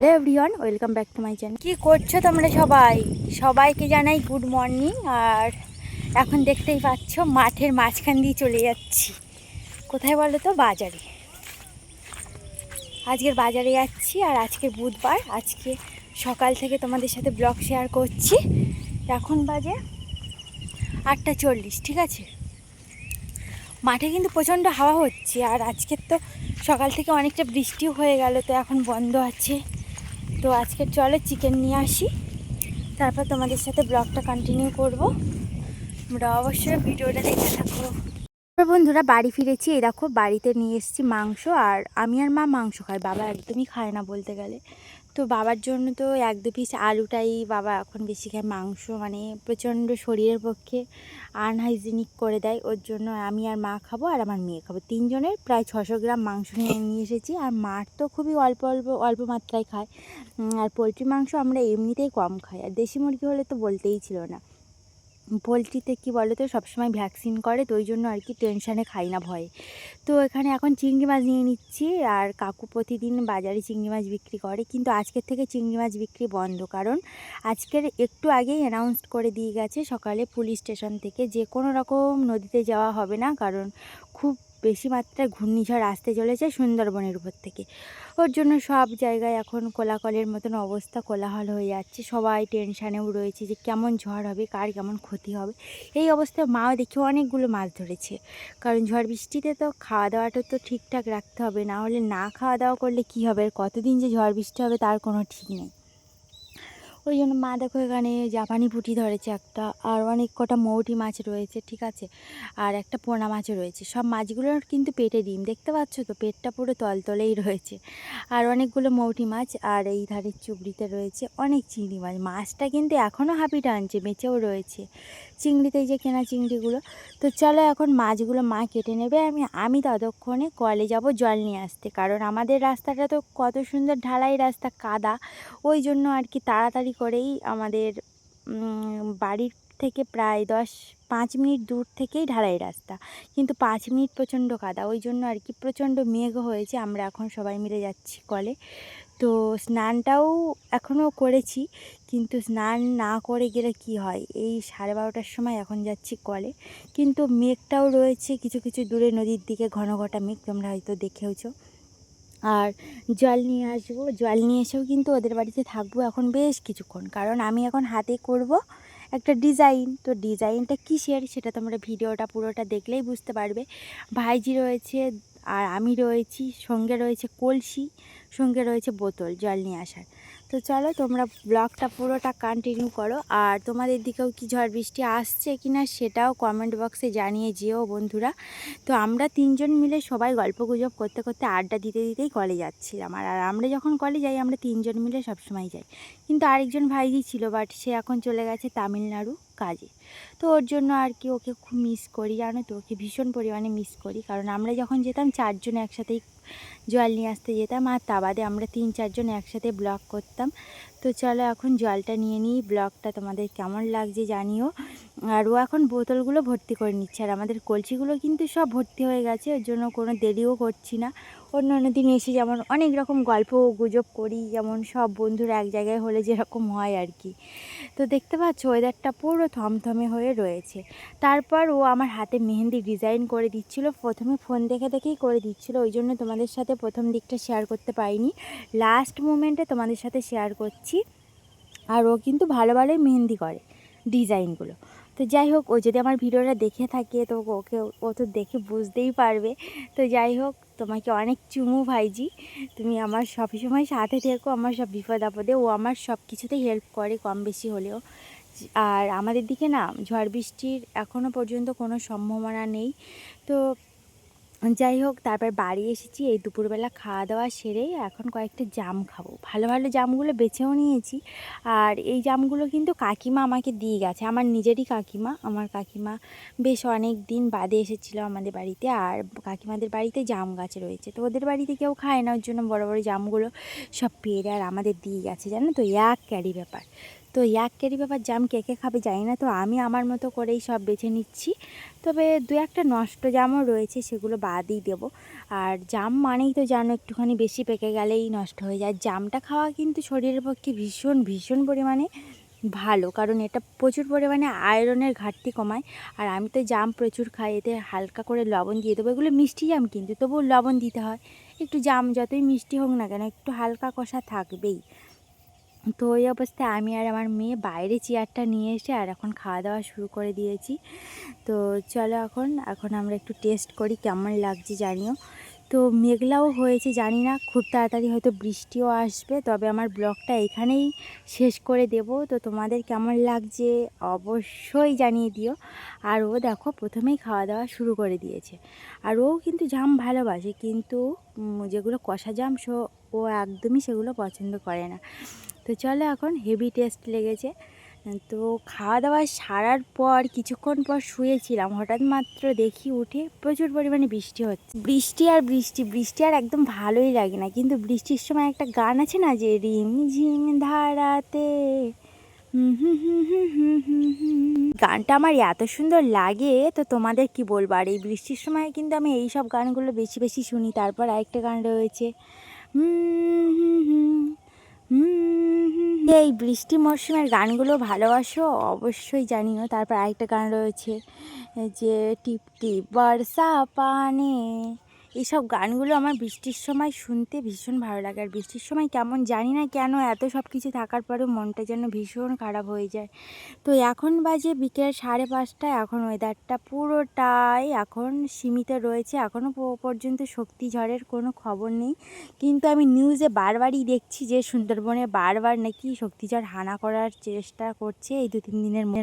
Hello everyone, welcome back to my channel. কী করছো তোমরা সবাইকে জানাই গুড মর্নিং। আর এখন দেখতেই পাচ্ছ মাঠের মাঝখান দিয়ে চলে যাচ্ছি। কোথায় বলো তো? বাজারে। আজকের বাজারে যাচ্ছি। আর আজকে বুধবার, আজকে সকাল থেকে তোমাদের সাথে ব্লগ শেয়ার করছি। এখন বাজে 8:40, ঠিক আছে। মাঠে কিন্তু প্রচণ্ড হাওয়া হচ্ছে। আর আজকের তো সকাল থেকে অনেকটা বৃষ্টিও হয়ে গেল, তো এখন বন্ধ আছে। তো আজকে চলো চিকেন নিয়ে আসি, তারপর তোমাদের সাথে ব্লগটা কন্টিনিউ করব। তোমরা অবশ্যই ভিডিওটা দেখতে থাকো। বন্ধুরা, বাড়ি ফিরেছি। এই দেখো বাড়িতে নিয়ে এসেছি মাংস। আর আমি আর মা মাংস খাই, বাবা একদমই খায় না বলতে গেলে। তো বাবার জন্য তো 1-2 পিস আলুটাই বাবা এখন বেশি খায়। মাংস মানে প্রচণ্ড শরীরের পক্ষে আনহাইজিনিক করে দেয়, ওর জন্য আমি আর মা খাবো আর আমার মেয়ে খাবো। 3 জনের প্রায় 600 গ্রাম মাংস নিয়ে এসেছি। আর মার তো খুবই অল্প অল্প মাত্রায় খায়। আর পোলট্রি মাংস আমরা এমনিতেই কম খাই। আর দেশি মুরগি হলে তো বলতেই ছিল না। পোলট্রিতে কী বলো তো, সবসময় ভ্যাকসিন করে, তো ওই জন্য আর কি টেনশানে খাই না, ভয়ে। তো এখানে এখন চিংড়ি মাছ নিয়ে নিচ্ছি। আর কাকু প্রতিদিন বাজারে চিংড়ি মাছ বিক্রি করে, কিন্তু আজকের থেকে চিংড়ি মাছ বিক্রি বন্ধ। কারণ আজকের একটু আগেই অ্যানাউন্স করে দিয়ে গেছে সকালে পুলিশ স্টেশন থেকে যে কোনো রকম নদীতে যাওয়া হবে না, কারণ খুব বেশি মাত্রায় ঘূর্ণিঝড় আসতে চলেছে সুন্দরবনের উপর থেকে। ওর জন্য সব জায়গায় এখন কোলাহলের মতন অবস্থা, কোলাহল হয়ে যাচ্ছে। সবাই টেনশানেও রয়েছে যে কেমন ঝড় হবে, কার কেমন ক্ষতি হবে। এই অবস্থায় মাও দেখি অনেকগুলো মাছ ধরেছে। কারণ ঝড় বৃষ্টিতে তো খাওয়া দাওয়াটা তো ঠিকঠাক রাখতে হবে, না হলে না খাওয়া দাওয়া করলে কী হবে। কতদিন যে ঝড় বৃষ্টি হবে তার কোনো ঠিক নেই। ওই জন্য মা দেখো এখানে জাপানি পুঁটি ধরেছে একটা, আর অনেক কটা মৌটি মাছ রয়েছে, ঠিক আছে। আর একটা পোনা মাছও রয়েছে। সব মাছগুলোর কিন্তু পেটে ডিম, দেখতে পাচ্ছ তো, পেটটা পুরো তলতলেই রয়েছে। আর অনেকগুলো মৌটি মাছ। আর এই ধারের চুবড়িতে রয়েছে অনেক চিংড়ি মাছ। মাছটা কিন্তু এখনও হাঁপি টানছে, বেঁচেও রয়েছে চিংড়িতে, যে কেনা চিংড়িগুলো। তো চলো এখন মাছগুলো মা কেটে নেবে, আমি ততক্ষণে কলে যাব জল নিয়ে আসতে। কারণ আমাদের রাস্তাটা তো কত সুন্দর ঢালাই রাস্তা, কাদা। ওই জন্য আর কি তাড়াতাড়ি করেই আমাদের বাড়ির থেকে প্রায় 5 মিনিট দূর থেকেই ঢালাই রাস্তা, কিন্তু 5 মিনিট প্রচণ্ড কাদা। ওই জন্য আর কি প্রচণ্ড মেঘ হয়েছে। আমরা এখন সবাই মিলে যাচ্ছি কলে। তো স্নানটাও এখনও করেছি, কিন্তু স্নান না করে গেলে কি হয়, এই 12:30টার সময় এখন যাচ্ছি কলে। কিন্তু মেঘটাও রয়েছে কিছু কিছু দূরে নদীর দিকে, ঘন ঘটা মেঘ, তোমরা হয়তো দেখেওছো। আর জল নিয়ে আসবো, জল নিয়ে এসেও কিন্তু ওদের বাড়িতে থাকবো এখন বেশ কিছুক্ষণ। কারণ আমি এখন হাতে করব একটা ডিজাইন। তো ডিজাইনটা কিসের সেটা তোমরা ভিডিওটা পুরোটা দেখলেই বুঝতে পারবে। ভাইজি রয়েছে, আর আমি রয়েছি, সঙ্গে রয়েছে কলসি, সঙ্গে রয়েছে বোতল জল নিয়ে আসার। তো চলো তোমরা ব্লগটা পুরোটা কন্টিনিউ করো। আর তোমাদের দিকেও কি ঝড় বৃষ্টি আসছে কি না সেটাও কমেন্ট বক্সে জানিয়ে যেও বন্ধুরা। তো আমরা 3 জন মিলে সবাই গল্পগুজব করতে করতে আড্ডা দিতে দিতেই কলে যাচ্ছিলাম। আর আমরা যখন কলে যাই আমরা 3 জন মিলে সবসময় যাই। কিন্তু আরেকজন ভাইজি ছিল, বাট সে এখন চলে গেছে তামিলনাড়ু কাজে। তো ওর জন্য আর কি ওকে খুব মিস করি, জানো তো, ওকে ভীষণ পরিমাণে মিস করি। কারণ আমরা যখন যেতাম 4 জন একসাথেই জল নিয়ে আসতে যেতাম, আর তা বাদে আমরা 3-4 জন একসাথে ব্লগ করতাম। তো চলো এখন জলটা নিয়ে নিই, ব্লগটা তোমাদের কেমন লাগছে জানিও। আর ও এখন বোতলগুলো ভর্তি করে নিচ্ছে, আর আমাদের কলসিগুলো কিন্তু সব ভর্তি হয়ে গেছে। ওর জন্য কোনো দেরিও করছি না। অন্য দিন এসে যেমন অনেক রকম গল্প গুজব করি, যেমন সব বন্ধুরা এক জায়গায় হলে যেরকম হয় আর কি। তো দেখতে পাচ্ছ ওয়েদারটা পুরো থমথমে হয়ে রয়েছে। তারপর ও আমার হাতে মেহেন্দি ডিজাইন করে দিচ্ছিল। প্রথমে ফোন দেখে দেখেই করে দিচ্ছিল, ওই জন্য তোমাদের সাথে প্রথম দিকটা শেয়ার করতে পারিনি, লাস্ট মোমেন্টে তোমাদের সাথে শেয়ার করছি। আর ও কিন্তু ভালো ভালোই মেহেন্দি করে ডিজাইনগুলো। তো যাই হোক, ও যদি আমার ভিডিওটা দেখে থাকে তো ও তো দেখে বুঝতেই পারবে। তো যাই হোক, তোমাকে অনেক চুমু ভাইজি, তুমি আমার সবসময় সাথে থেকো, আমার সব বিপদ আপদে। ও আমার সব কিছুতেই হেল্প করে কম বেশি হলেও। আর আমাদের দিকে না ঝড় বৃষ্টির এখনও পর্যন্ত কোনো সম্ভাবনা নেই। তো যাই হোক, তারপর বাড়ি এসেছি, এই দুপুরবেলা খাওয়া দাওয়া সেরে এখন কয়েকটা জাম খাবো। ভালো ভালো জামগুলো বেছেও নিয়েছি। আর এই জামগুলো কিন্তু কাকিমা আমাকে দিয়ে গেছে, আমার নিজেরই কাকিমা। আমার কাকিমা বেশ অনেক দিন বাদে এসেছিলো আমাদের বাড়িতে। আর কাকিমাদের বাড়িতে জাম গাছ রয়েছে, তো ওদের বাড়িতে কেউ খায় না, ওর জন্য বড় বড় জামগুলো সব পেরে আর আমাদের দিয়ে গেছে, জানো তো, 1 ক্যারি ব্যাপার। তো এক কেরি ব্যাপার জাম কে কে খাবে জানি না, তো আমি আমার মতো করেই সব বেছে নিচ্ছি। তবে দু একটা নষ্ট জামও রয়েছে, সেগুলো বাদই দেবো। আর জাম মানেই তো জানো একটুখানি বেশি পেকে গেলেই নষ্ট হয়ে যায়। জামটা খাওয়া কিন্তু শরীরের পক্ষে ভীষণ ভীষণ পরিমাণে ভালো, কারণ এটা প্রচুর পরিমাণে আয়রনের ঘাটতি কমায়। আর আমি তো জাম প্রচুর খাই, এতে হালকা করে লবণ দিয়ে দেবো। এগুলো মিষ্টি জাম কিন্তু তবুও লবণ দিতে হয় একটু, জাম যতই মিষ্টি হোক না কেন একটু হালকা কষা থাকবেই। তো ওই অবস্থায় আমি আর আমার মেয়ে বাইরে চেয়ারটা নিয়ে এসে আর এখন খাওয়া দাওয়া শুরু করে দিয়েছি। তো চলো এখন আমরা একটু টেস্ট করি কেমন লাগছে জানিও। তো মেঘলাও হয়েছে, জানি না খুব তাড়াতাড়ি হয়তো বৃষ্টিও আসবে। তবে আমার ব্লগটা এখানেই শেষ করে দেব। তো তোমাদের কেমন লাগছে অবশ্যই জানিয়ে দিও। আর ও দেখো প্রথমেই খাওয়া দাওয়া শুরু করে দিয়েছে। আর ও কিন্তু জাম ভালোবাসে, কিন্তু যেগুলো কষা জাম ও একদমই সেগুলো পছন্দ করে না। তো চলো এখন হেভি টেস্ট লেগেছে। তো খাওয়া দাওয়া সারার পর কিছুক্ষণ পর শুয়েছিলাম, হঠাৎ মাত্র দেখি উঠে প্রচুর পরিমাণে বৃষ্টি হচ্ছে। বৃষ্টি আর একদম ভালোই লাগে না। কিন্তু বৃষ্টির সময় একটা গান আছে না, যে রিমঝিম ধারাতে গানটা আমার এত সুন্দর লাগে, তো তোমাদের কি বলবো। আর এই বৃষ্টির সময় কিন্তু আমি এই সব গানগুলো বেশি বেশি শুনি। তারপর আরেকটা গান রয়েছে এই বৃষ্টি মরশুমের গানগুলো ভালোবাসো অবশ্যই জানিও। তারপর আরেকটা গান রয়েছে যে টিপ টিপ বর্ষা পানে, এইসব গানগুলো আমার বৃষ্টির সময় শুনতে ভীষণ ভালো লাগে। আর বৃষ্টির সময় কেমন জানি না কেন এত সব কিছু থাকার পরেও মনটা যেন ভীষণ খারাপ হয়ে যায়। তো এখন বাজে বিকেল 5:30। এখন ওয়েদারটা পুরোটাই এখন সীমিত রয়েছে, এখনও পর্যন্ত শক্তি ঝড়ের কোনো খবর নেই। কিন্তু আমি নিউজে বারবারই দেখছি যে সুন্দরবনে বারবার নাকি শক্তিঝড় হানা করার চেষ্টা করছে এই 2-3 দিনের মধ্যে।